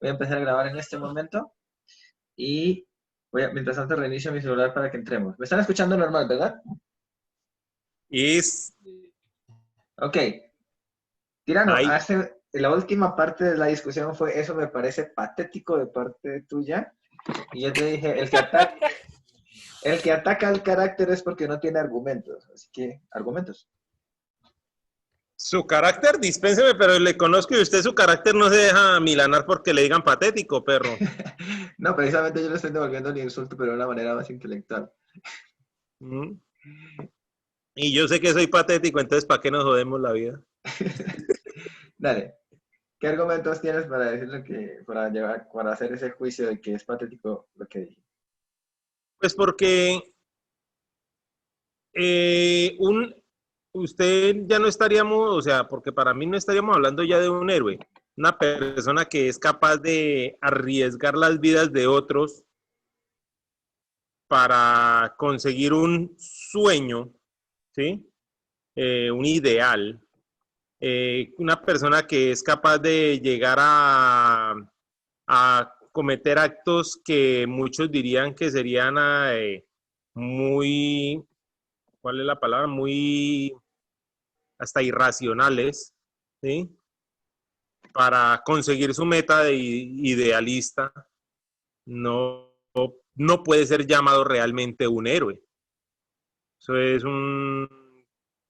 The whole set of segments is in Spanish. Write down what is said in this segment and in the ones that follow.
Voy a empezar a grabar en este momento y mientras tanto reinicio mi celular para que entremos. ¿Me están escuchando normal, verdad? Es Ok. Tirano, ahí. la última parte de la discusión fue, eso me parece patético de parte tuya. Y yo te dije, el que ataca al carácter es porque no tiene argumentos. Así que, argumentos. Su carácter, dispénseme, pero le conozco y usted su carácter no se deja milanar porque le digan patético, perro. No, precisamente yo le estoy devolviendo el insulto, pero de una manera más intelectual. ¿Mm? Y yo sé que soy patético, entonces ¿para qué nos jodemos la vida? Dale. ¿Qué argumentos tienes para decirle para hacer ese juicio de que es patético lo que dije? Pues porque usted ya no estaríamos, o sea, porque para mí no estaríamos hablando ya de un héroe, una persona que es capaz de arriesgar las vidas de otros para conseguir un sueño, ¿sí? Un ideal, una persona que es capaz de llegar a cometer actos que muchos dirían que serían muy, ¿cuál es la palabra? Muy hasta irracionales, ¿sí? Para conseguir su meta de idealista, no, no puede ser llamado realmente un héroe. Eso es un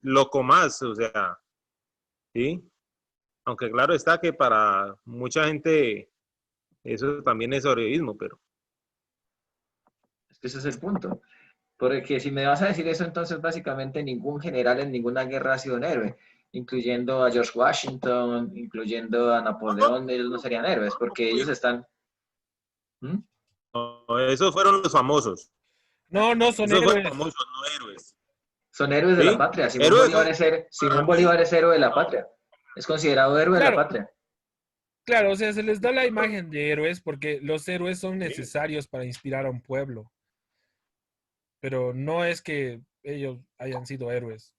loco más, o sea, ¿sí? Aunque claro está que para mucha gente eso también es heroísmo, pero... Es que ese es el punto. Porque si me vas a decir eso, entonces básicamente ningún general en ninguna guerra ha sido un héroe, incluyendo a George Washington, incluyendo a Napoleón, ellos no serían héroes, porque ellos están... ¿Mm? No, esos fueron los famosos. No, no son Esos fueron héroes. famosos, no héroes. Son héroes de la ¿Sí? patria. Héroes Simón para mí. Bolívar es héroe de la No. patria. Es considerado héroe de la Claro, patria. claro, o sea, se les da la imagen de héroes porque los héroes son ¿Sí? necesarios para inspirar a un pueblo, pero no es que ellos hayan sido héroes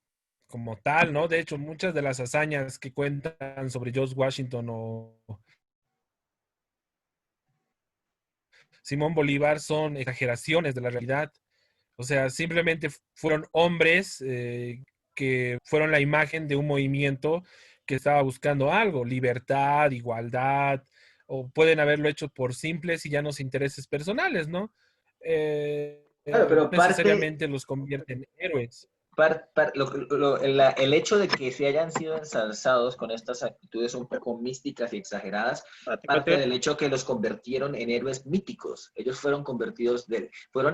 como tal, ¿no? De hecho, muchas de las hazañas que cuentan sobre George Washington o Simón Bolívar son exageraciones de la realidad. O sea, simplemente fueron hombres que fueron la imagen de un movimiento que estaba buscando algo, libertad, igualdad, o pueden haberlo hecho por simples y llanos intereses personales, ¿no? Claro, pero Necesariamente los convierten en héroes. el hecho de que se hayan sido ensalzados con estas actitudes un poco místicas y exageradas, parte del hecho que los convirtieron en héroes míticos. Ellos fueron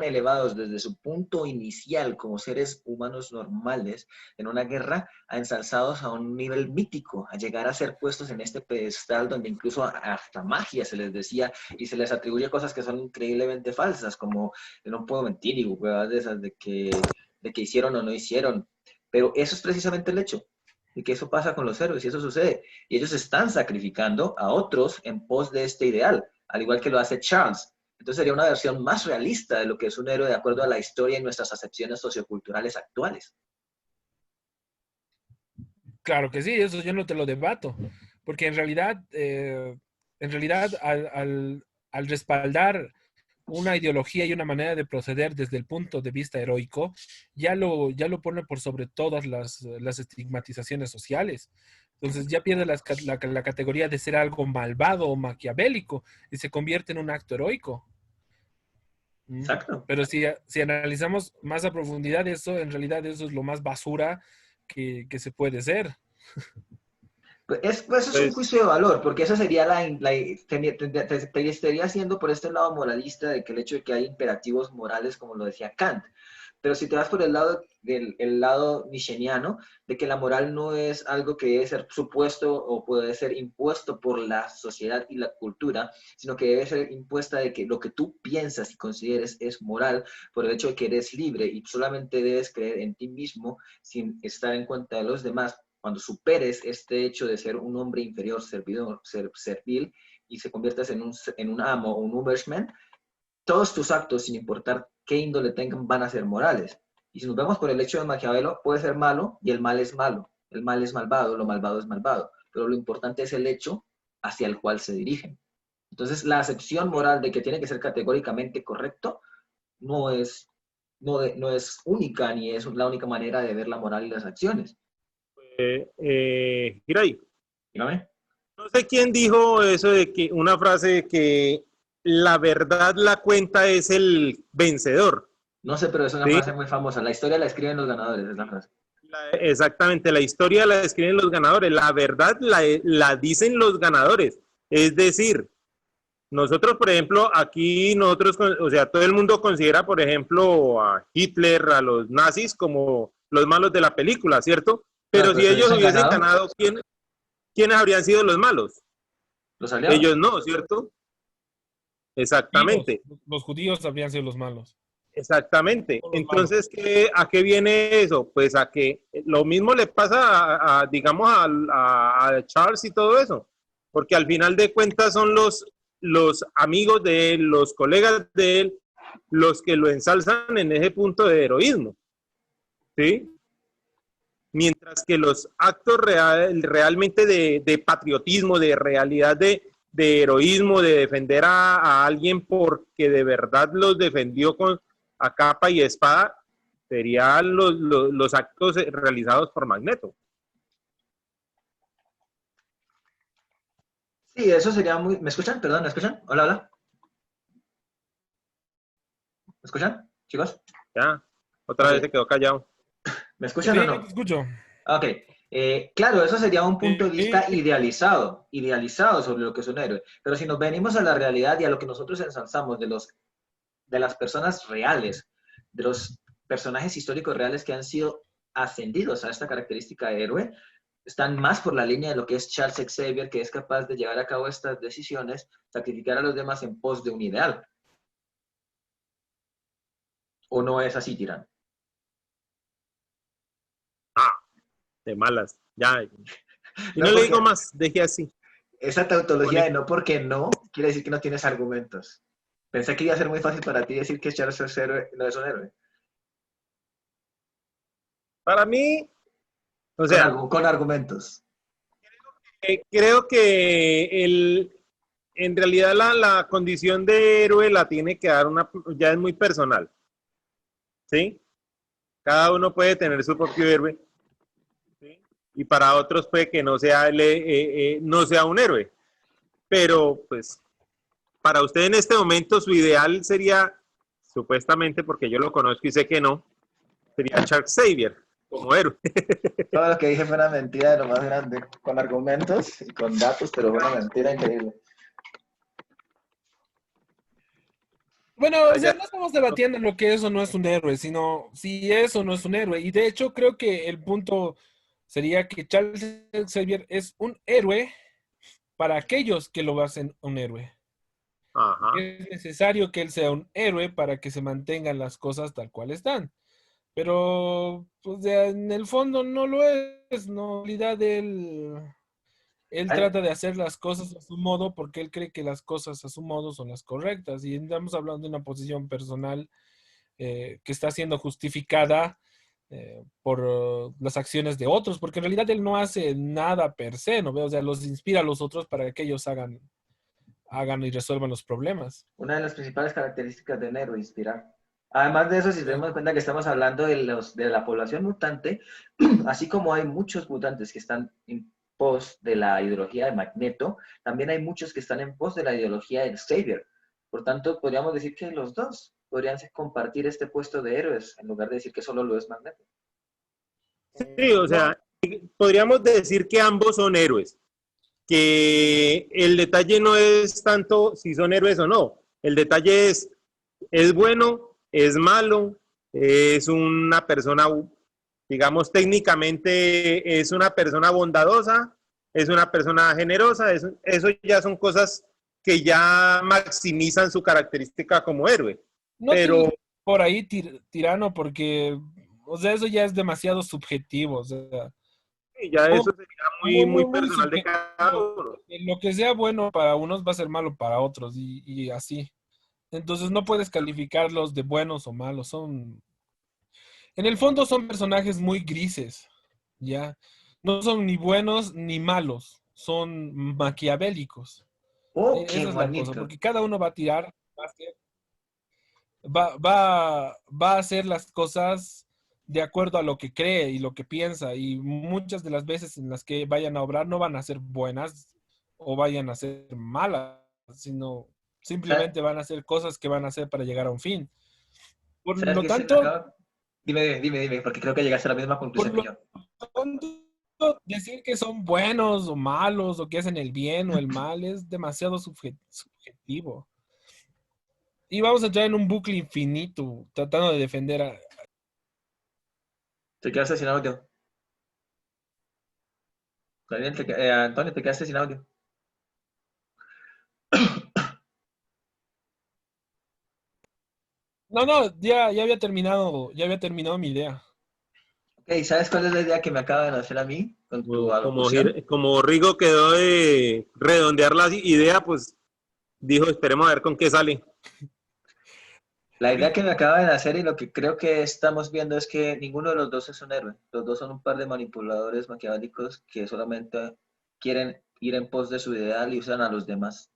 elevados desde su punto inicial como seres humanos normales en una guerra a ensalzados a un nivel mítico, a llegar a ser puestos en este pedestal donde incluso hasta magia se les decía y se les atribuye cosas que son increíblemente falsas, como no puedo mentir y huevadas de esas de que hicieron o no hicieron. Pero eso es precisamente el hecho, de que eso pasa con los héroes y eso sucede. Y ellos están sacrificando a otros en pos de este ideal, al igual que lo hace Charles. Entonces sería una versión más realista de lo que es un héroe de acuerdo a la historia y nuestras acepciones socioculturales actuales. Claro que sí, eso yo no te lo debato, porque en realidad al respaldar una ideología y una manera de proceder desde el punto de vista heroico, ya lo pone por sobre todas las estigmatizaciones sociales. Entonces ya pierde la categoría de ser algo malvado o maquiavélico y se convierte en un acto heroico. ¿Mm? Exacto. Pero si analizamos más a profundidad eso, en realidad eso es lo más basura que se puede ser. Pues eso es un Pues, juicio de valor, porque esa sería te estaría haciendo por este lado moralista de que el hecho de que hay imperativos morales, como lo decía Kant. Pero si te vas por el lado nietzscheano, de que la moral no es algo que debe ser supuesto o puede ser impuesto por la sociedad y la cultura, sino que debe ser impuesta de que lo que tú piensas y consideres es moral por el hecho de que eres libre y solamente debes creer en ti mismo sin estar en cuenta de los demás. Cuando superes este hecho de ser un hombre inferior, servil, y se conviertas en un amo o un Uberman, todos tus actos, sin importar qué índole tengan, van a ser morales. Y si nos vemos por el hecho de Maquiavelo, puede ser malo y el mal es malo. El mal es malvado, lo malvado es malvado. Pero lo importante es el hecho hacia el cual se dirigen. Entonces, la acepción moral de que tiene que ser categóricamente correcto no es, no es única, ni es la única manera de ver la moral y las acciones. Hirai, Dígame. no sé quién dijo eso de que una frase de que la verdad la cuenta es el vencedor. No sé, pero es una ¿Sí? frase muy famosa. La historia la escriben los ganadores, es la frase. Exactamente, la historia la escriben los ganadores, la verdad la dicen los ganadores. Es decir, nosotros, por ejemplo, aquí nosotros, o sea, todo el mundo considera, por ejemplo, a Hitler, a los nazis como los malos de la película, ¿cierto? Claro, Pero pero si si ellos hubiesen hubiesen ganado, ganado, ¿quiénes habrían sido los malos? los aliados. Ellos no, ¿cierto? Judíos, Exactamente. los judíos habrían sido los malos, Exactamente. no los malos. Entonces, ¿a qué viene eso? Pues a que lo mismo le pasa digamos, a Charles y todo eso. Porque al final de cuentas son los amigos de él, los colegas de él, los que lo ensalzan en ese punto de heroísmo. ¿Sí? Mientras que los actos realmente de patriotismo, de realidad de heroísmo, de defender a alguien porque de verdad los defendió a capa y espada, serían los actos realizados por Magneto. Sí, eso sería muy... ¿Me escuchan? Perdón, ¿me escuchan? Hola, hola. ¿Me escuchan, chicos? Ya, otra Ok. vez se quedó callado. ¿Me Sí, escuchan o te no? escucho. Ok. Claro, eso sería un punto de vista Sí. idealizado sobre lo que es un héroe. Pero si nos venimos a la realidad y a lo que nosotros ensalzamos de las personas reales, de los personajes históricos reales que han sido ascendidos a esta característica de héroe, están más por la línea de lo que es Charles Xavier, que es capaz de llevar a cabo estas decisiones, sacrificar a los demás en pos de un ideal. ¿O no es así, Tirán? Ah, de malas. Ya. Y No no le digo porque más, dejé así. esa tautología Pone, de no porque no quiere decir que no tienes argumentos. Pensé que iba a ser muy fácil para ti decir que Charles es héroe, no es un héroe. para mí, o sea, Con argumentos. creo que en realidad la condición de héroe la tiene que dar ya es muy personal, ¿sí? Cada uno puede tener su propio héroe, ¿sí? Y para otros puede que no sea, no sea un héroe, pero pues para usted en este momento su ideal sería, supuestamente, porque yo lo conozco y sé que no, sería Charles Xavier como héroe. Todo lo que dije fue una mentira de lo más grande, con argumentos y con datos, pero fue una mentira increíble. Bueno, o sea, Allá, no estamos debatiendo lo que es o no es un héroe, sino si es o no es un héroe. Y de hecho, creo que el punto sería que Charles Xavier es un héroe para aquellos que lo hacen un héroe. ajá. Es necesario que él sea un héroe para que se mantengan las cosas tal cual están. Pero, pues, en el fondo no lo es. No, en realidad él Ay, trata de hacer las cosas a su modo porque él cree que las cosas a su modo son las correctas. Y estamos hablando de una posición personal que está siendo justificada por las acciones de otros, porque en realidad él no hace nada per se, ¿no? O sea, los inspira a los otros para que ellos hagan y resuelvan los problemas. una de las principales características de un héroe, inspirar. Además de eso, si Sí. tenemos en cuenta que estamos hablando de la población mutante, así como hay muchos mutantes que están en pos de la ideología de Magneto, también hay muchos que están en pos de la ideología de Xavier. Por tanto, podríamos decir que los dos podrían compartir este puesto de héroes, en lugar de decir que solo lo es Magneto. Sí, o No, sea, podríamos decir que ambos son héroes, que el detalle no es tanto si son héroes o no, el detalle es bueno, es malo, es una persona, digamos, técnicamente es una persona bondadosa, es una persona generosa, eso ya son cosas que ya maximizan su característica como héroe, no te pero iría por ahí, tirano, porque, o sea, eso ya es demasiado subjetivo. O sea, ya muy, eso sería muy, muy, muy muy, muy personal de cada subjetivo. uno. Lo que sea bueno para unos va a ser malo para otros y así. Entonces no puedes calificarlos de buenos o malos. En el fondo son personajes muy grises, ¿ya? No son ni buenos ni malos, son maquiavélicos. Oh, qué Esa es la cosa, bonito. porque cada uno va a tirar, va a hacer las cosas de acuerdo a lo que cree y lo que piensa, y muchas de las veces en las que vayan a obrar no van a ser buenas o vayan a ser malas, sino ¿Sabes, simplemente van a ser cosas que van a hacer para llegar a un fin. Por sabes lo qué se me tanto, acaba? Dime, porque creo que llegaste a la misma por conclusión que lo yo. tanto, decir que son buenos o malos o que hacen el bien o el mal es demasiado subjetivo. Y vamos a entrar en un bucle infinito tratando de defender a... Te quedaste sin audio. Daniel, Antonio, te quedaste sin audio. No, no, ya había terminado mi idea. Ok, ¿sabes cuál es la idea que me acaba de nacer a mí con tu alocución? Como Rigo quedó de redondear la idea, pues dijo, esperemos a ver con qué sale. La idea que me acaba de nacer y lo que creo que estamos viendo es que ninguno de los dos es un héroe. Los dos son un par de manipuladores maquiavélicos que solamente quieren ir en pos de su ideal y usan a los demás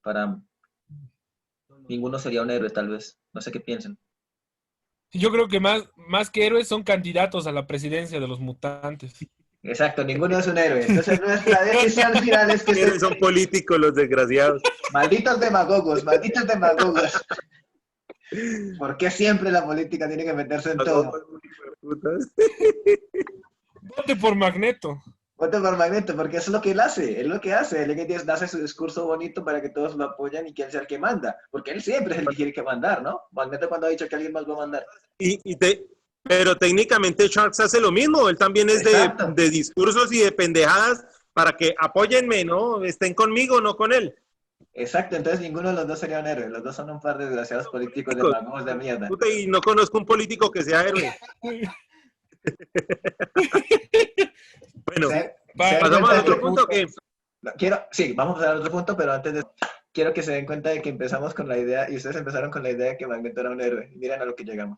para... Ninguno sería un héroe, tal vez. No sé qué piensan. Yo creo que más que héroes son candidatos a la presidencia de los mutantes. Exacto, ninguno es un héroe. Entonces nuestra decisión final es que se... Son políticos los desgraciados. Malditos demagogos, malditos demagogos. ¿Por qué siempre la política tiene que meterse en todo? Vote por Magneto. Voto por Magneto, porque eso es lo que él hace, es lo que hace. Él hace su discurso bonito para que todos lo apoyen y que él sea el que manda, porque él siempre es el que tiene que mandar, ¿no? Magneto cuando ha dicho que alguien más va a mandar. Pero técnicamente Sharks hace lo mismo, él también es Exacto, de discursos y de pendejadas para que apóyenme, ¿no? Estén conmigo, no con él. exacto, entonces ninguno de los dos sería un héroe, los dos son un par de desgraciados políticos de magos de mierda. Puta, y no conozco un político que sea héroe. Bueno, Se den pasamos cuenta al de otro que... punto que Sí, vamos a pasar al otro punto, pero antes de... Quiero que se den cuenta de que empezamos con la idea, y ustedes empezaron con la idea de que Magneto era un héroe. Miren a lo que llegamos.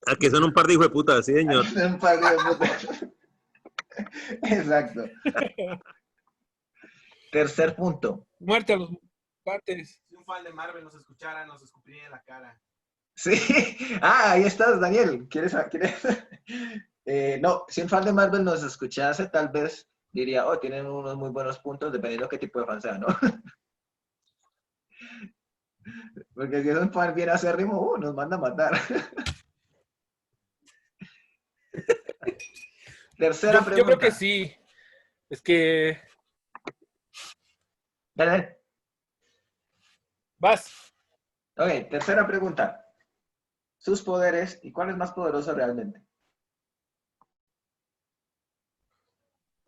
aquí son un par de hijos de putas, sí, señor. Un par de putas. Exacto. Tercer punto. Muerte a los mutantes. Si un fan de Marvel nos escuchara, nos escupiría en la cara. Sí. Ah, ahí estás, Daniel. ¿Quieres? No, si un fan de Marvel nos escuchase, tal vez diría, oh, tienen unos muy buenos puntos, dependiendo qué tipo de fan sea, ¿no? Porque si es un fan bien acérrimo, nos manda a matar. Tercera pregunta. Yo creo que sí. Es que Dale. vas. Ok, tercera pregunta. Sus poderes y cuál es más poderoso realmente.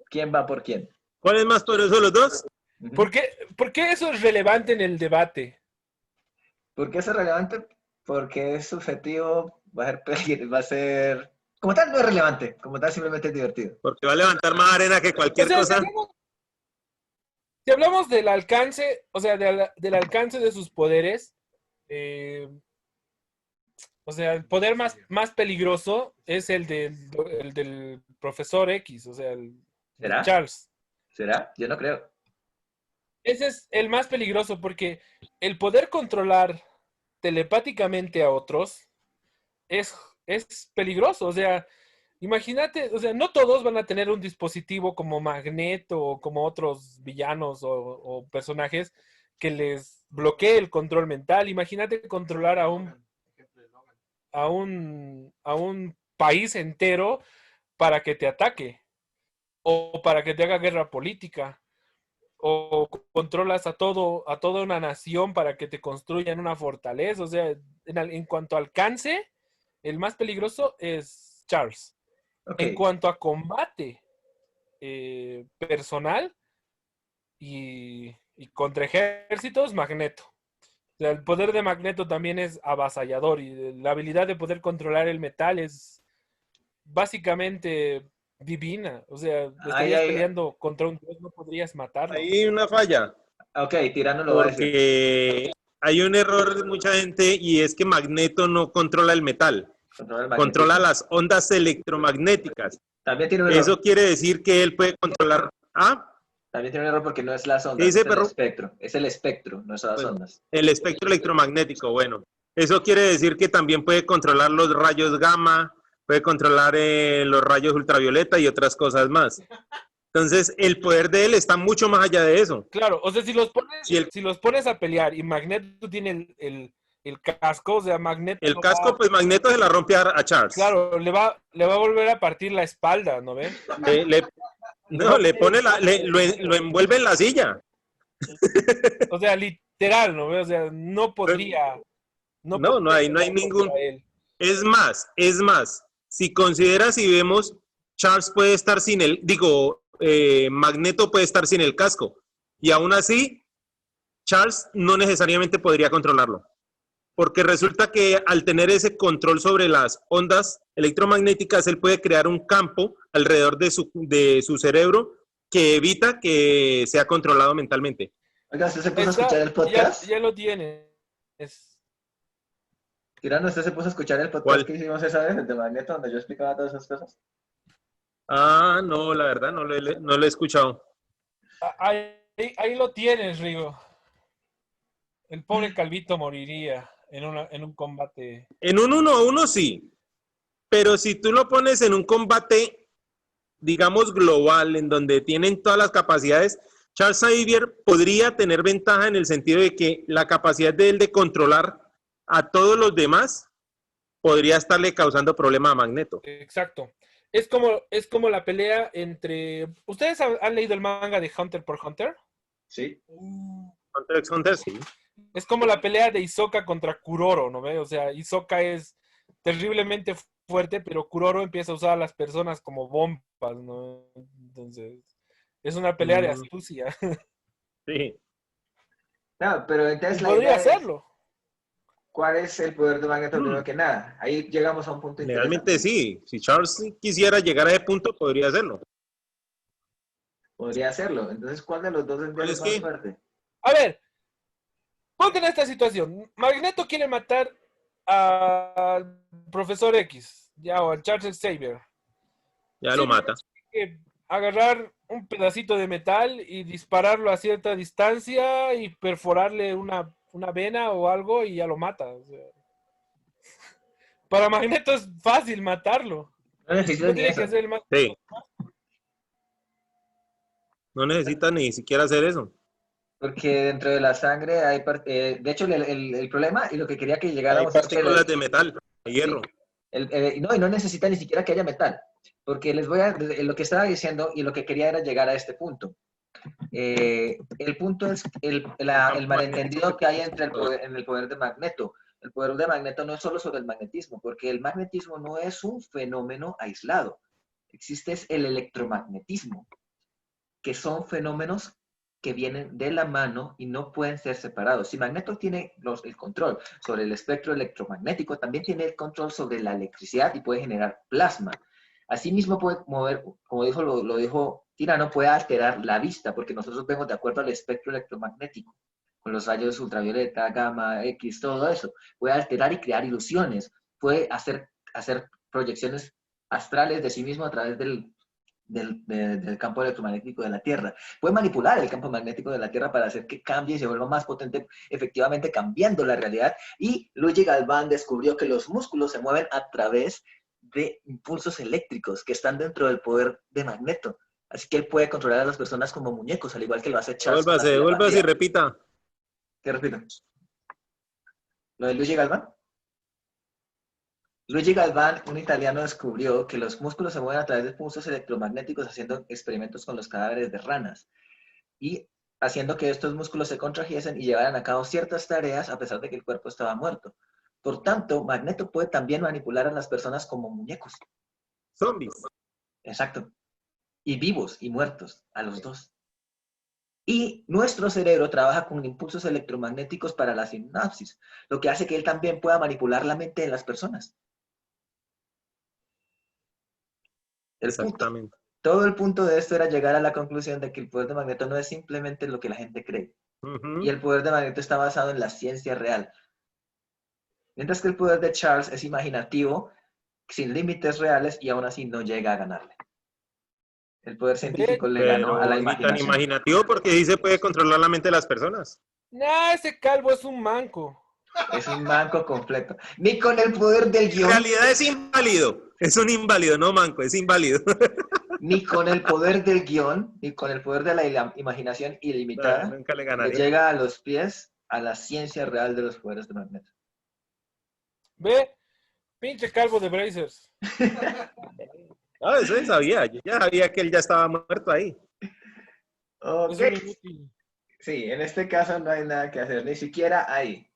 ¿Quién va por quién? ¿Cuál es más poderoso de los dos? ¿Por qué eso es relevante en el debate? ¿Por qué es relevante? Porque es subjetivo, va a ser... Como tal no es relevante, como tal simplemente es divertido. Porque va a levantar más arena que cualquier O sea, cosa. si hablamos del alcance, o sea, del alcance de sus poderes, o sea, el poder más peligroso es el del profesor X, o sea, el de ¿Será? Charles. ¿Será? Yo no creo. Ese es el más peligroso porque el poder controlar telepáticamente a otros es peligroso. O sea, imagínate, o sea, no todos van a tener un dispositivo como Magneto o como otros villanos o personajes que les bloquee el control mental. Imagínate controlar a un país entero para que te ataque o para que te haga guerra política o controlas a toda una nación para que te construyan una fortaleza. O sea, en cuanto a alcance, el más peligroso es Charles. Okay. En cuanto a combate personal y contra ejércitos, Magneto. O sea, el poder de Magneto también es avasallador y la habilidad de poder controlar el metal es básicamente divina. O sea, estarías peleando contra un dios, no podrías matarlo. Hay una falla. Ok, Tirano lo va a decir. Porque hay un error de mucha gente y es que Magneto no controla el metal. Controla las ondas electromagnéticas. También tiene un error. Eso quiere decir que él puede controlar ¿Ah? También tiene un error porque no es las ¿Qué ondas, dice, es el perro? espectro. Es el espectro, no son las Bueno, ondas. el espectro electromagnético, bueno. Eso quiere decir que también puede controlar los rayos gamma, puede controlar los rayos ultravioleta y otras cosas más. Entonces, el poder de él está mucho más allá de eso. Claro, o sea, Si si los pones a pelear y Magneto tiene el casco, o sea, Magneto el casco, pues Magneto se la rompe a Charles. claro, le va a volver a partir la espalda, ¿no ve? Le, le- Le va no, a le poner pone el- lo envuelve en la silla. o sea, literal, ¿no ve? O sea, no No, podría no hay pelear ningún. contra él. Es más, si consideras y vemos, Charles puede estar sin el, Magneto puede estar sin el casco. Y aún así, Charles no necesariamente podría controlarlo. Porque resulta que al tener ese control sobre las ondas electromagnéticas, él puede crear un campo alrededor de su cerebro que evita que sea controlado mentalmente. Oiga, ¿usted se puso a escuchar el podcast? Ya lo tiene. Es, Tirano, ¿usted se puso a escuchar el podcast ¿Cuál? que hicimos esa vez, el de Magneto, donde yo explicaba todas esas cosas? Ah, no, la verdad, no lo he escuchado. ahí lo tienes, Rigo. El pobre Calvito moriría en un combate. En un 1-1 sí, pero si tú lo pones en un combate, digamos, global, en donde tienen todas las capacidades, Charles Xavier podría tener ventaja en el sentido de que la capacidad de él de controlar a todos los demás podría estarle causando problema a Magneto. Exacto. Es como la pelea entre. ¿Ustedes han leído el manga de Hunter por Hunter? Sí. Hunter x Hunter, sí. Es como la pelea de Hisoka contra Kuroro, ¿no ve? O sea, Hisoka es terriblemente fuerte, pero Kuroro empieza a usar a las personas como bombas, ¿no? Entonces, es una pelea de astucia. Sí. No, pero entonces la Podría idea es, hacerlo. ¿cuál es el poder de Magneto primero que nada? Ahí llegamos a un punto Legalmente interesante. sí. Si Charles quisiera llegar a ese punto, podría hacerlo. Podría hacerlo. Entonces, ¿cuál de los dos ¿Cuál es es más qué? fuerte? A ver, ponte en esta situación. Magneto quiere matar al profesor X, ya, o al Charles Xavier. Ya lo mata. Simplemente tiene que agarrar un pedacito de metal y dispararlo a cierta distancia y perforarle una vena o algo y ya lo mata. O sea, para Magneto es fácil matarlo. No necesito No ni tiene que eso. ser el más. Sí. No necesita ni siquiera hacer eso. Porque dentro de la sangre hay de hecho, el problema y lo que quería que Hay llegáramos es que partículas de metal, de hierro. no, y no necesita ni siquiera que haya metal. Porque lo que estaba diciendo y lo que quería era llegar a este punto. El punto es el malentendido que hay entre en el poder de Magneto. El poder de Magneto no es solo sobre el magnetismo, porque el magnetismo no es un fenómeno aislado. Existe el electromagnetismo, que son fenómenos que vienen de la mano y no pueden ser separados. Si Magneto tiene el control sobre el espectro electromagnético, también tiene el control sobre la electricidad y puede generar plasma. Asimismo puede mover, como lo dijo Tirano, puede alterar la vista, porque nosotros vemos de acuerdo al espectro electromagnético, con los rayos ultravioleta, gamma, X, todo eso. Puede alterar y crear ilusiones, puede hacer proyecciones astrales de sí mismo a través del campo electromagnético de la Tierra. Puede manipular el campo magnético de la Tierra para hacer que cambie y se vuelva más potente, efectivamente cambiando la realidad. Y Luigi Galván descubrió que los músculos se mueven a través de impulsos eléctricos que están dentro del poder de Magneto. Así que él puede controlar a las personas como muñecos, al igual que lo hace Charles con la Devuélvase y telepatía. repita. ¿Qué repito? ¿Lo de Luigi Galván? Luigi Galván, un italiano, descubrió que los músculos se mueven a través de pulsos electromagnéticos haciendo experimentos con los cadáveres de ranas y haciendo que estos músculos se contrajesen y llevaran a cabo ciertas tareas a pesar de que el cuerpo estaba muerto. Por tanto, Magneto puede también manipular a las personas como muñecos. Zombies. Exacto. Y vivos y muertos, a los dos. Y nuestro cerebro trabaja con impulsos electromagnéticos para la sinapsis, lo que hace que él también pueda manipular la mente de las personas. Exactamente. Todo el punto de esto era llegar a la conclusión de que el poder de Magneto no es simplemente lo que la gente cree. Y el poder de Magneto está basado en la ciencia real. Mientras que el poder de Charles es imaginativo, sin límites reales y aún así no llega a ganarle. El poder científico le ganó a la Pero ni tan imaginación. imaginativo porque sí se puede controlar la mente de las personas. Nah, ese calvo es un manco. Es un manco completo. Ni con el poder del En guión, realidad es inválido. Es un inválido, no manco, es inválido. ni con el poder del guión, ni con el poder de la imaginación No, ilimitada, nunca le le ganaría. llega a los pies a la ciencia real de los poderes de Magneto. Ve, pinche calvo de Brazers. Ah, eso ya sabía. Yo ya sabía que él ya estaba muerto ahí. Ok. Es un inútil. Sí, en este caso no hay nada que hacer, ni siquiera ahí.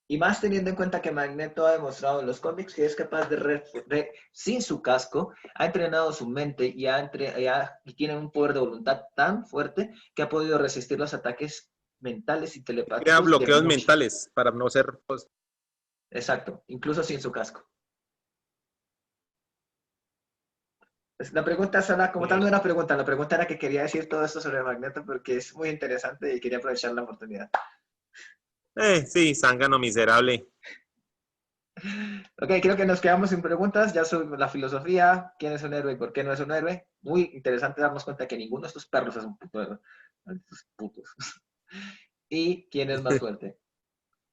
Y más teniendo en cuenta que Magneto ha demostrado en los cómics que es capaz sin su casco, ha entrenado su mente y tiene un poder de voluntad tan fuerte que ha podido resistir los ataques mentales y Crea telepáticos de bloqueos muchos. mentales para no ser... pues, Exacto, incluso sin su casco. La pregunta suena como tal, no era pregunta, la pregunta era que quería decir todo esto sobre Magneto porque es muy interesante y quería aprovechar la oportunidad. sí, zángano miserable. Ok, creo que nos quedamos sin preguntas, ya sobre la filosofía, quién es un héroe y por qué no es un héroe. Muy interesante darnos cuenta que ninguno de estos perros es un puto héroe. Estos putos. ¿Y quién es más fuerte?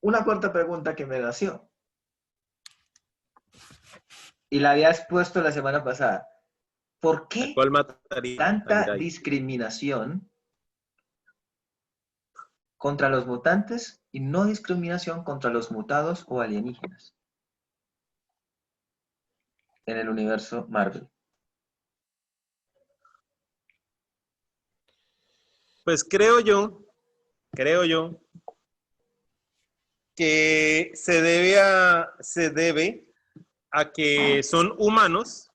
Una cuarta pregunta que me nació. Y la había expuesto la semana pasada. ¿Por ¿A qué cuál mataría a tanta Mirai? discriminación contra los mutantes y no discriminación contra los mutados o alienígenas en el universo Marvel? Pues creo yo que se debe a que son humanos,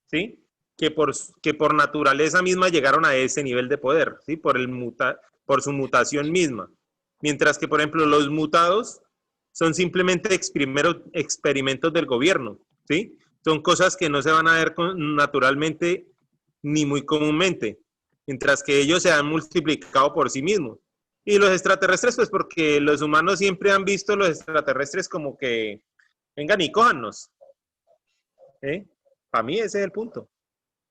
¿sí? Que por naturaleza misma llegaron a ese nivel de poder, ¿sí? Por su mutación misma. Mientras que, por ejemplo, los mutados son simplemente experimentos del gobierno, ¿sí? Son cosas que no se van a ver naturalmente ni muy comúnmente, mientras que ellos se han multiplicado por sí mismos. Y los extraterrestres, pues porque los humanos siempre han visto los extraterrestres como que vengan y cójannos. ¿Eh? Para mí ese es el punto.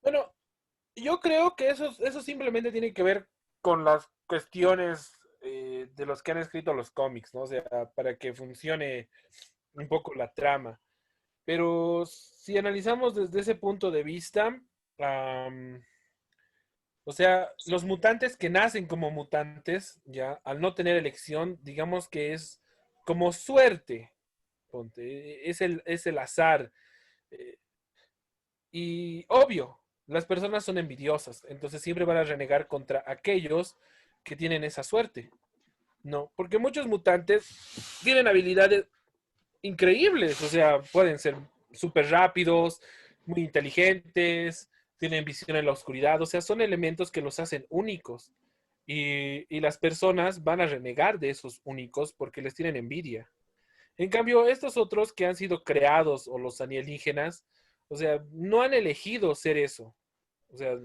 Bueno, yo creo que eso simplemente tiene que ver con las cuestiones de los que han escrito los cómics, ¿no? O sea, para que funcione un poco la trama. Pero si analizamos desde ese punto de vista, o sea, los mutantes que nacen como mutantes, ya, al no tener elección, digamos que es como suerte, ponte, es el azar. eh, Y obvio, las personas son envidiosas, entonces siempre van a renegar contra aquellos que tienen esa suerte. No, porque muchos mutantes tienen habilidades increíbles, o sea, pueden ser súper rápidos, muy inteligentes, tienen visión en la oscuridad, o sea, son elementos que los hacen únicos. Y las personas van a renegar de esos únicos porque les tienen envidia. En cambio, estos otros que han sido creados o los alienígenas, o sea, no han elegido ser eso. O sea,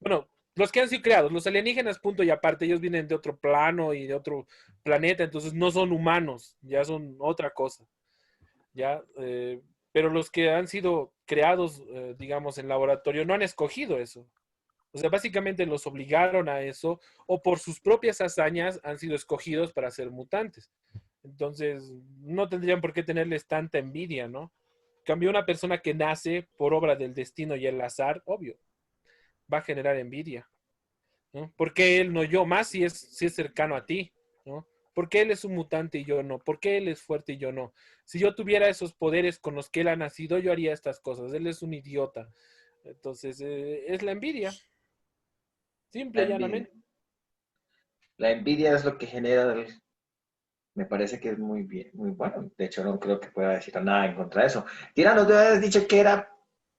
bueno, los que han sido creados, los alienígenas, punto y aparte, ellos vienen de otro plano y de otro planeta, entonces no son humanos, ya son otra cosa, ¿ya? Pero los que han sido creados, digamos, en laboratorio, no han escogido eso. O sea, básicamente los obligaron a eso o por sus propias hazañas han sido escogidos para ser mutantes. Entonces, no tendrían por qué tenerles tanta envidia, ¿no? Cambio una persona que nace por obra del destino y el azar, obvio, va a generar envidia, ¿no? ¿Por qué él no yo? Más si es cercano a ti, ¿no? ¿Por qué él es un mutante y yo no? ¿Por qué él es fuerte y yo no? Si yo tuviera esos poderes con los que él ha nacido, yo haría estas cosas. Él es un idiota. Entonces, es la envidia, La simple y envidia. llanamente. La envidia es lo que genera, me parece que es muy bien, muy bueno. De hecho, no creo que pueda decir nada en contra de eso. Tirano, tú habías dicho que era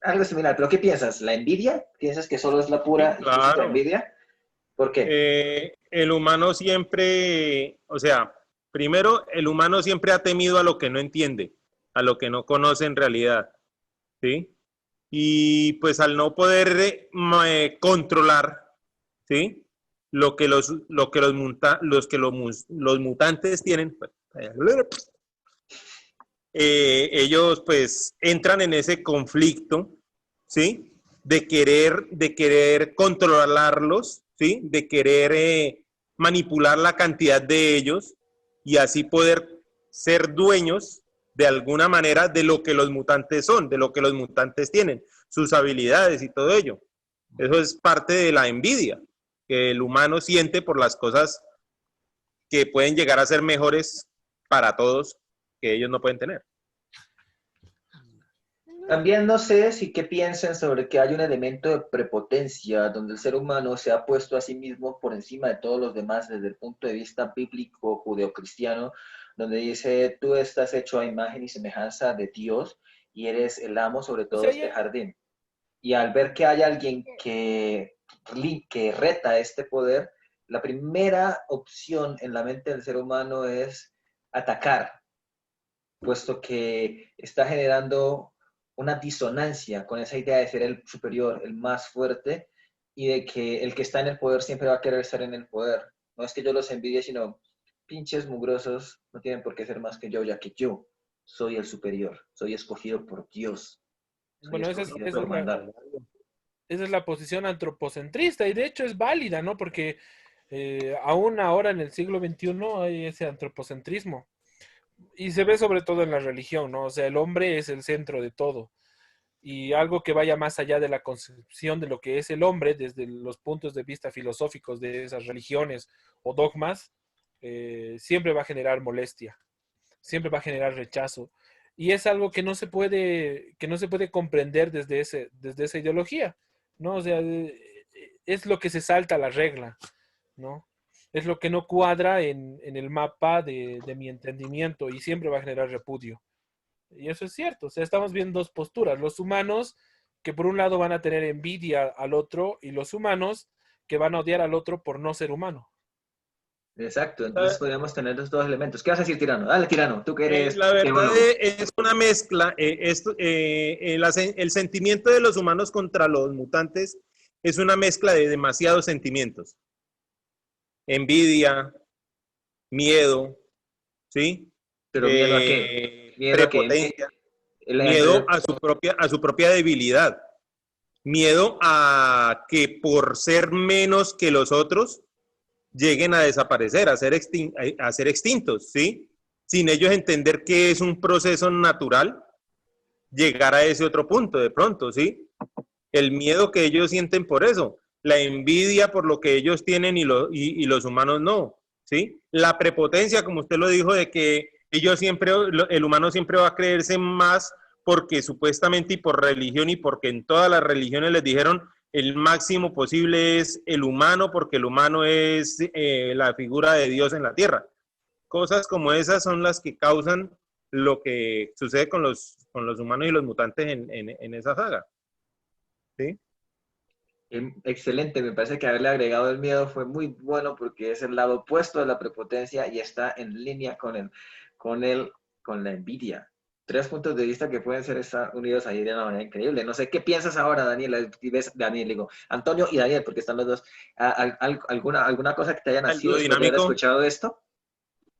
algo similar, pero ¿qué piensas? ¿La envidia? ¿Piensas que solo es la Sí, pura, explícita claro. envidia? ¿Por qué? El humano siempre, o sea, primero, el humano siempre ha temido a lo que no entiende, a lo que no conoce en realidad, ¿sí? Y pues al no poder controlar, ¿sí? Los mutantes tienen, pues, ellos pues entran en ese conflicto, ¿sí? de querer controlarlos, ¿sí? De querer manipular la cantidad de ellos y así poder ser dueños de alguna manera de lo que los mutantes son, de lo que los mutantes tienen, sus habilidades y todo ello. Eso es parte de la envidia que el humano siente por las cosas que pueden llegar a ser mejores para todos que ellos no pueden tener. También no sé si qué piensan sobre que hay un elemento de prepotencia donde el ser humano se ha puesto a sí mismo por encima de todos los demás desde el punto de vista bíblico judeocristiano, donde dice, tú estás hecho a imagen y semejanza de Dios y eres el amo sobre O todo sea, este jardín. Y al ver que hay alguien que reta este poder, la primera opción en la mente del ser humano es atacar, puesto que está generando una disonancia con esa idea de ser el superior, el más fuerte, y de que el que está en el poder siempre va a querer estar en el poder. No es que yo los envidie, sino pinches mugrosos no tienen por qué ser más que yo, ya que yo soy el superior, soy escogido por Dios, soy bueno, escogido por mandar. esa es la posición antropocentrista y de hecho es válida, ¿no? Porque aún ahora en el siglo XXI hay ese antropocentrismo y se ve sobre todo en la religión, ¿no? O sea, el hombre es el centro de todo y algo que vaya más allá de la concepción de lo que es el hombre desde los puntos de vista filosóficos de esas religiones o dogmas, siempre va a generar molestia, siempre va a generar rechazo. Y es algo que no se puede comprender desde esa ideología, ¿no? O sea, es lo que se salta a la regla, ¿no? Es lo que no cuadra en el mapa de mi entendimiento y siempre va a generar repudio. Y eso es cierto, o sea, estamos viendo dos posturas, los humanos que por un lado van a tener envidia al otro y los humanos que van a odiar al otro por no ser humano. Exacto, entonces podríamos tener los dos elementos. ¿Qué vas a decir, Tirano? Dale, Tirano, tú que eres La verdad teólogo. es una mezcla, el sentimiento de los humanos contra los mutantes es una mezcla de demasiados sentimientos. Envidia, miedo, ¿sí? ¿Pero miedo a qué? ¿Miedo a qué? Prepotencia, miedo a su propia debilidad, miedo a que por ser menos que los otros lleguen a desaparecer, a ser extintos, ¿sí? Sin ellos entender que es un proceso natural llegar a ese otro punto de pronto, ¿sí? El miedo que ellos sienten por eso, la envidia por lo que ellos tienen y los humanos no, ¿sí? La prepotencia, como usted lo dijo, de que ellos siempre, el humano siempre va a creerse más porque supuestamente y por religión y porque en todas las religiones les dijeron el máximo posible es el humano porque el humano es la figura de Dios en la tierra. Cosas como esas son las que causan lo que sucede con los humanos y los mutantes en esa saga. ¿Sí? Excelente, me parece que haberle agregado el miedo fue muy bueno porque es el lado opuesto de la prepotencia y está en línea con la envidia. Tres puntos de vista que pueden ser estar unidos ahí de una manera increíble. No sé, ¿qué piensas ahora, Daniel? Y ves, Daniel, digo, Antonio y Daniel, porque están los dos. ¿Alguna cosa que te haya nacido Algo después de haber dinámico. escuchado esto?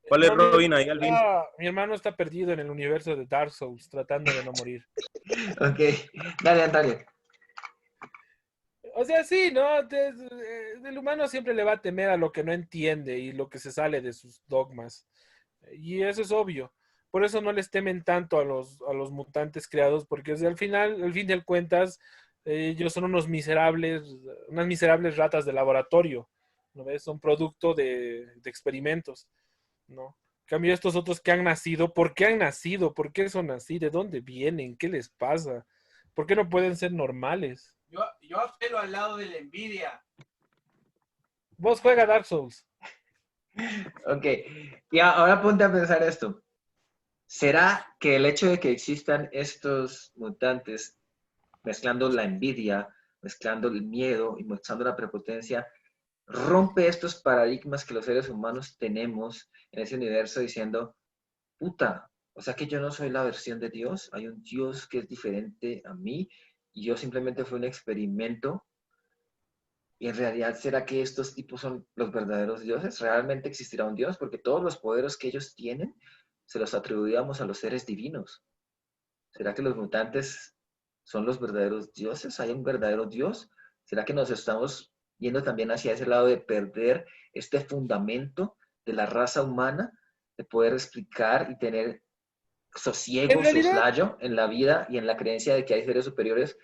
¿Cuál es No, Robin ahí, Alvin? mi hermano está perdido en el universo de Dark Souls, tratando de no morir. Ok, dale, Antonio. O sea, sí, ¿no? El humano siempre le va a temer a lo que no entiende y lo que se sale de sus dogmas. Y eso es obvio. Por eso no les temen tanto a los mutantes creados, porque o sea, al fin de cuentas, ellos son unas miserables ratas de laboratorio, ¿no ves? Son producto de experimentos, ¿no? En cambio, estos otros que han nacido, ¿por qué han nacido? ¿Por qué son así? ¿De dónde vienen? ¿Qué les pasa? ¿Por qué no pueden ser normales? Yo apelo al lado de la envidia. Vos juega Dark Souls. Ok, y ahora ponte a pensar esto. ¿Será que el hecho de que existan estos mutantes mezclando la envidia, mezclando el miedo y mezclando la prepotencia, rompe estos paradigmas que los seres humanos tenemos en ese universo diciendo, puta, o sea que yo no soy la versión de Dios, hay un Dios que es diferente a mí y yo simplemente fui un experimento? Y en realidad, ¿será que estos tipos son los verdaderos dioses? ¿Realmente existirá un Dios? Porque todos los poderes que ellos tienen se los atribuíamos a los seres divinos. ¿Será que los mutantes son los verdaderos dioses? ¿Hay un verdadero Dios? ¿Será que nos estamos yendo también hacia ese lado de perder este fundamento de la raza humana, de poder explicar y tener En sosiego, realidad, soslayo en la vida y en la creencia de que hay seres superiores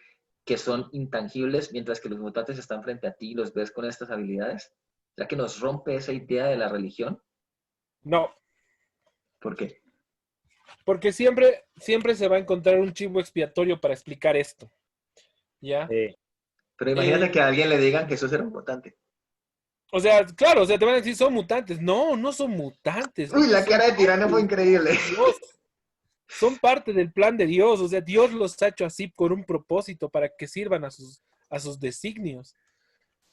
que son intangibles, mientras que los mutantes están frente a ti y los ves con estas habilidades? ¿Será que nos rompe esa idea de la religión? no, ¿Por qué? porque siempre se va a encontrar un chivo expiatorio para explicar esto, ¿ya? Pero imagínate Eh, que a alguien le digan que eso era un mutante. o sea, claro, o sea, te van a decir, son mutantes. No, no son mutantes. Uy, Ellos la son cara de Tirano fue parte increíble. de Dios. Son parte del plan de Dios. O sea, Dios los ha hecho así con un propósito para que sirvan a sus designios,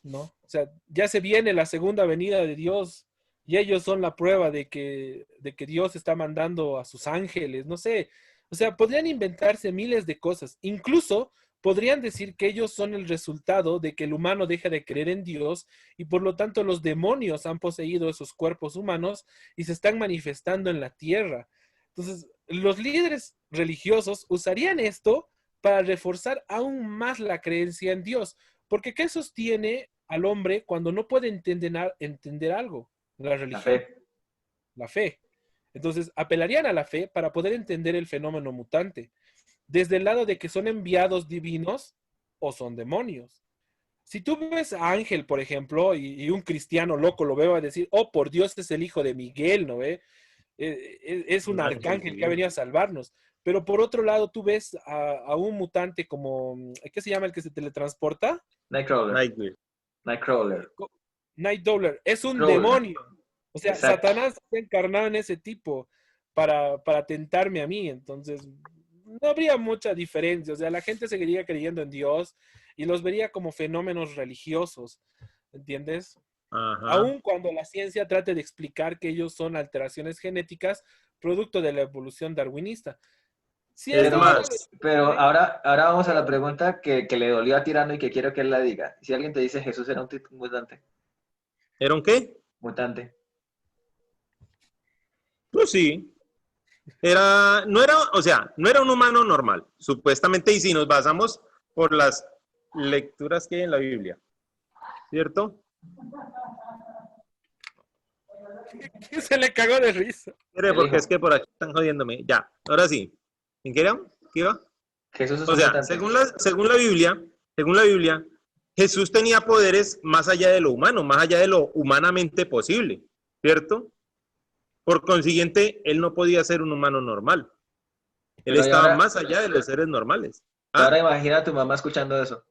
¿no? O sea, ya se viene la segunda venida de Dios y ellos son la prueba de que Dios está mandando a sus ángeles, no sé. O sea, podrían inventarse miles de cosas. Incluso podrían decir que ellos son el resultado de que el humano deja de creer en Dios y por lo tanto los demonios han poseído esos cuerpos humanos y se están manifestando en la tierra. Entonces, los líderes religiosos usarían esto para reforzar aún más la creencia en Dios. Porque ¿qué sostiene al hombre cuando no puede entender algo? La La religión, fe. la fe. Entonces, apelarían a la fe para poder entender el fenómeno mutante, desde el lado de que son enviados divinos o son demonios. Si tú ves a Ángel, por ejemplo, y un cristiano loco lo ve, va a decir, oh, por Dios, es el hijo de Miguel, ¿no ve? Es un Un ángel, arcángel que ha sí. venido a salvarnos. Pero por otro lado, tú ves a un mutante como, ¿qué se llama el que se teletransporta? Nightcrawler. Nightwing. Nightcrawler. Night Dollar, es un Crawler. demonio. O sea, Exacto. Satanás se ha encarnado en ese tipo para tentarme a mí. Entonces, no habría mucha diferencia. O sea, la gente seguiría creyendo en Dios y los vería como fenómenos religiosos. ¿Entiendes? Ajá. Aun cuando la ciencia trate de explicar que ellos son alteraciones genéticas producto de la evolución darwinista. Si Es hasta ahora... más, Pero ahora vamos a la pregunta que le dolió a Tirano y que quiero que él la diga. Si alguien te dice Jesús era un mutante, ¿era un qué? mutante. Pues sí. Era, no era, o sea, no era un humano normal, supuestamente, y si nos basamos por las lecturas que hay en la Biblia, ¿cierto? Se le cagó de risa. Mire, Él porque es dijo, que por aquí están jodiéndome. Ya, ahora sí. ¿En qué era? ¿Qué iba? Jesús es O un sea, mutante. según la Biblia, Jesús tenía poderes más allá de lo humano, más allá de lo humanamente posible, ¿cierto? Por consiguiente, él no podía ser un humano normal. Él Pero estaba más allá de los seres normales. y ahora ¿Ah? imagina a tu mamá escuchando eso.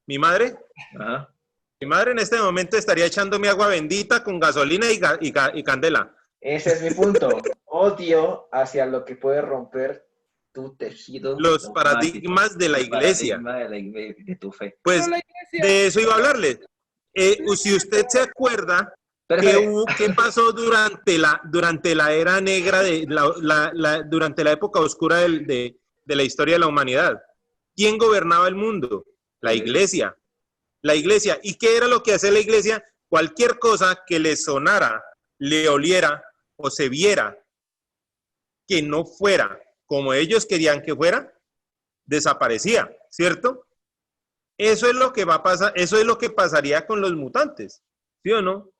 Mi madre, Ajá. mi madre en este momento estaría echándome agua bendita con gasolina y candela. Ese es mi punto. Odio hacia lo que puede romper tu tejido Los dogmático, paradigmas de la el iglesia. paradigma de tu fe. Pero Pues la iglesia, de eso iba a hablarle. Si usted se acuerda, Pero espere, ¿qué pasó durante la era negra, durante la época oscura de la historia de la humanidad? ¿Quién gobernaba el mundo? La iglesia. La iglesia. ¿Y qué era lo que hacía la iglesia? Cualquier cosa que le sonara, le oliera o se viera que no fuera como ellos querían que fuera, desaparecía, ¿cierto? Eso es lo que va a pasar, eso es lo que pasaría con los mutantes, ¿sí o no?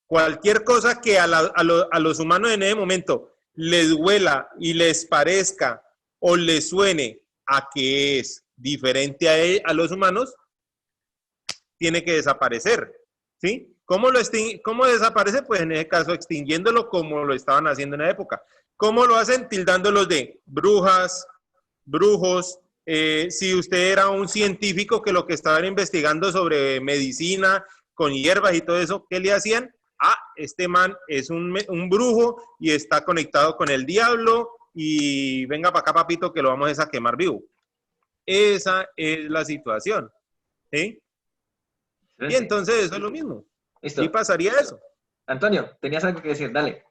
Cualquier cosa que a los humanos en ese momento les duela y les parezca o les suene a que es diferente a los humanos, tiene que desaparecer, ¿sí? ¿Cómo desaparece? Pues en ese caso extinguiéndolo como lo estaban haciendo en la época. ¿Cómo lo hacen? Tildándolos de brujas, brujos. Si usted era un científico que lo que estaban investigando sobre medicina con hierbas y todo eso, ¿qué le hacían? Ah, este man es un brujo y está conectado con el diablo y venga para acá, papito, que lo vamos a quemar vivo. Esa es la situación, ¿sí? Y excelente. entonces eso es lo mismo. Sí Listo. pasaría eso. Antonio, tenías algo que decir, dale.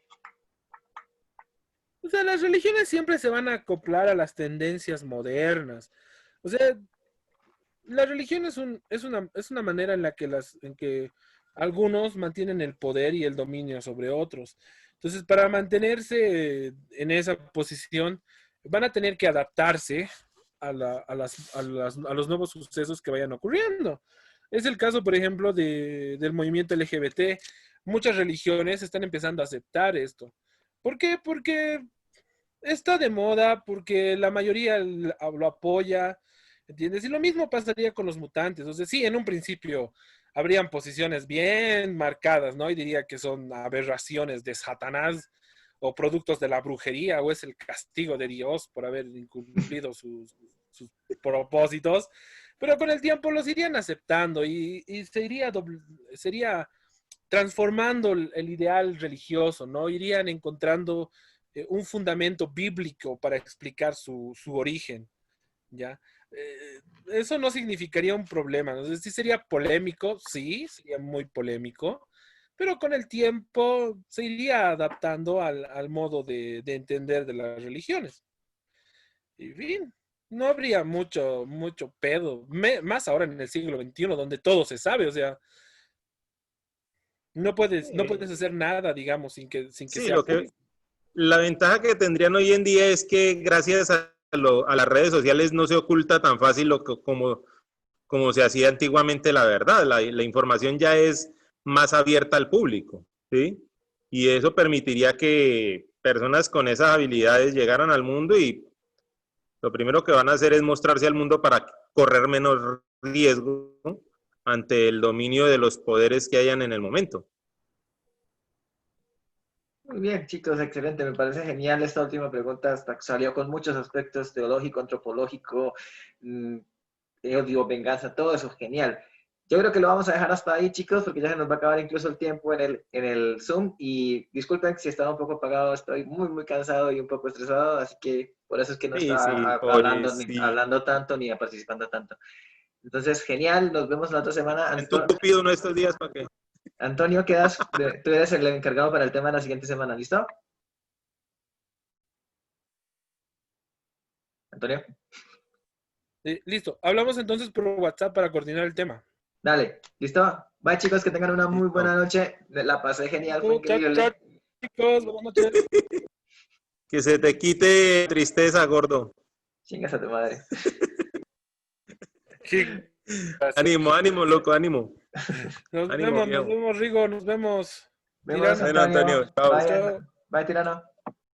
o sea, las religiones siempre se van a acoplar a las tendencias modernas. O sea, la religión es una manera en la que en que algunos mantienen el poder y el dominio sobre otros. Entonces, para mantenerse en esa posición, van a tener que adaptarse a los nuevos sucesos que vayan ocurriendo. Es el caso, por ejemplo, del movimiento LGBT. Muchas religiones están empezando a aceptar esto. ¿Por qué? Porque está de moda, porque la mayoría lo apoya, ¿entiendes? Y lo mismo pasaría con los mutantes. O sea, sí, en un principio habrían posiciones bien marcadas, ¿no? Y diría que son aberraciones de Satanás o productos de la brujería, o es el castigo de Dios por haber incumplido sus propósitos. Pero con el tiempo los irían aceptando y sería transformando el ideal religioso, ¿no? Irían encontrando un fundamento bíblico para explicar su origen, ¿ya? Eso no significaría un problema, ¿no? Sí sería polémico, sí, sería muy polémico, pero con el tiempo se iría adaptando al modo de entender de las religiones. Y fin, no habría mucho pedo, más ahora en el siglo XXI, donde todo se sabe, o sea, no puedes hacer nada, digamos, sin que Sí, sea público. la ventaja que tendrían hoy en día es que gracias a las redes sociales no se oculta tan fácil como se hacía antiguamente la verdad. La información ya es más abierta al público, ¿sí? Y eso permitiría que personas con esas habilidades llegaran al mundo y lo primero que van a hacer es mostrarse al mundo para correr menos riesgo, ¿no?, ante el dominio de los poderes que hayan en el momento. Muy bien, chicos, excelente. Me parece genial esta última pregunta. Hasta salió con muchos aspectos teológico, antropológico, mm, odio, venganza, todo eso, genial. Yo creo que lo vamos a dejar hasta ahí, chicos, porque ya se nos va a acabar incluso el tiempo en el Zoom. Y disculpen si estaba un poco apagado, estoy muy, muy cansado y un poco estresado, así que por eso es que no Sí, estaba sí, oye, hablando, sí. hablando tanto ni participando tanto. Entonces, genial, nos vemos la otra semana. En tu pido uno de estos días para que... Antonio, tú eres el encargado para el tema de la siguiente semana, ¿listo? Antonio, Listo, hablamos entonces por WhatsApp para coordinar el tema. dale, ¿listo? Bye, chicos, que tengan una muy buena Listo. noche. La pasé genial, fue Chao, chao, increíble. chicos, buenas noches. Que se te quite tristeza, gordo. Chingas a tu madre. Sí, Ánimo, ánimo, loco, ánimo. nos Ánimo, vemos, viejo. Rigo, nos vemos. Vemos, Tirano. Bueno, Antonio. Antonio, chao. Bye, Chao. bye, tirano.